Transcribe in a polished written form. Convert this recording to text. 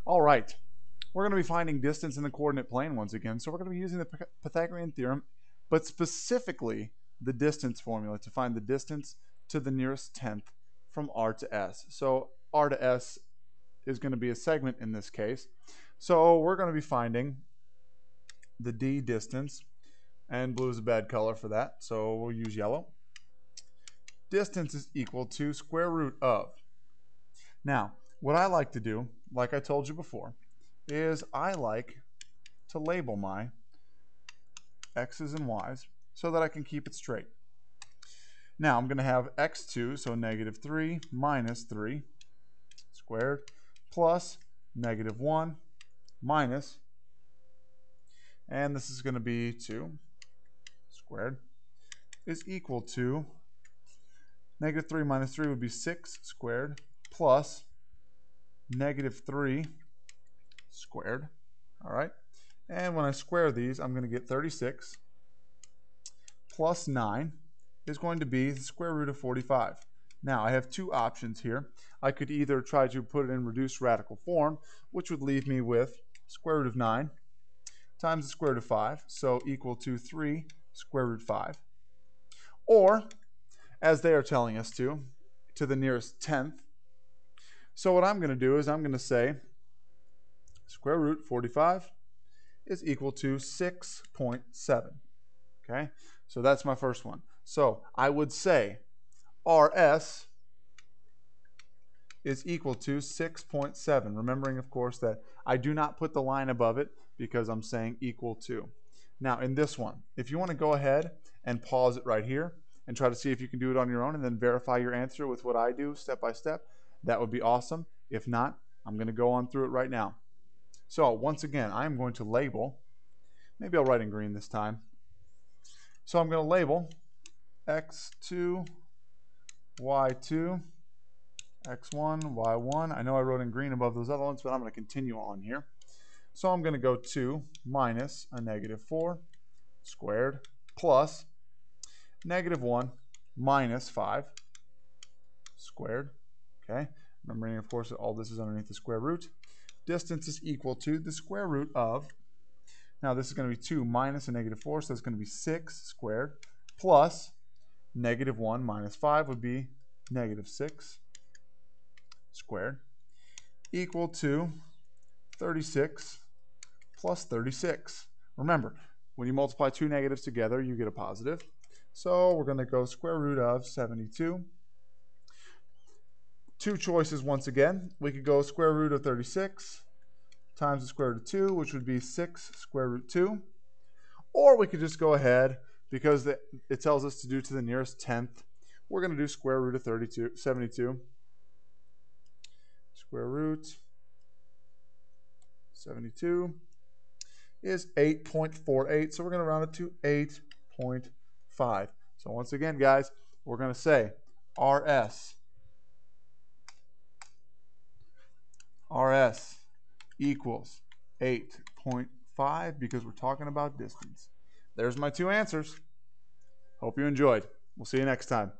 All right, we're going to be finding distance in the coordinate plane once again. So we're going to be using the Pythagorean theorem, but specifically the distance formula to find the distance to the nearest tenth from R to S. So R to S is going to be a segment in this case. So we're going to be finding the D distance, and blue is a bad color for that, so we'll use yellow. Distance is equal to square root of. Now, what I like to do, like I told you before, is I like to label my x's and y's so that I can keep it straight. Now, I'm going to have x2, so negative 3 minus 3 squared plus negative 1 minus, and this is going to be 2 squared, is equal to negative 3 minus 3 would be 6 squared plus negative 3 squared. All right. And when I square these, I'm going to get 36 plus 9 is going to be the square root of 45. Now, I have two options here. I could either try to put it in reduced radical form, which would leave me with square root of 9 times the square root of 5, so equal to 3 square root 5. Or, as they are telling us to the nearest tenth. So what I'm going to do is I'm going to say square root 45 is equal to 6.7. Okay, so that's my first one. So I would say RS is equal to 6.7. Remembering, of course, that I do not put the line above it because I'm saying equal to. Now, in this one, if you want to go ahead and pause it right here and try to see if you can do it on your own and then verify your answer with what I do step by step, that would be awesome. If not, I'm going to go on through it right now. So once again, I'm going to label, maybe I'll write in green this time. So I'm going to label x2, y2, x1, y1. I know I wrote in green above those other ones, but I'm going to continue on here. So I'm going to go 2 minus a negative 4 squared plus negative 1 minus 5 squared. Okay, remembering, of course, that all this is underneath the square root. Distance is equal to the square root of, now this is going to be 2 minus a negative 4, so it's going to be 6 squared plus negative 1 minus 5 would be negative 6 squared equal to 36 plus 36. Remember, when you multiply two negatives together, you get a positive. So we're going to go square root of 72. Two choices once again. We could go square root of 36 times the square root of 2, which would be 6 square root 2. Or we could just go ahead, because it tells us to do to the nearest tenth, we're going to do square root of 72. Square root 72 is 8.48, so we're going to round it to 8.5. So once again, guys, we're going to say RS equals 8.5 because we're talking about distance. There's my two answers. Hope you enjoyed. We'll see you next time.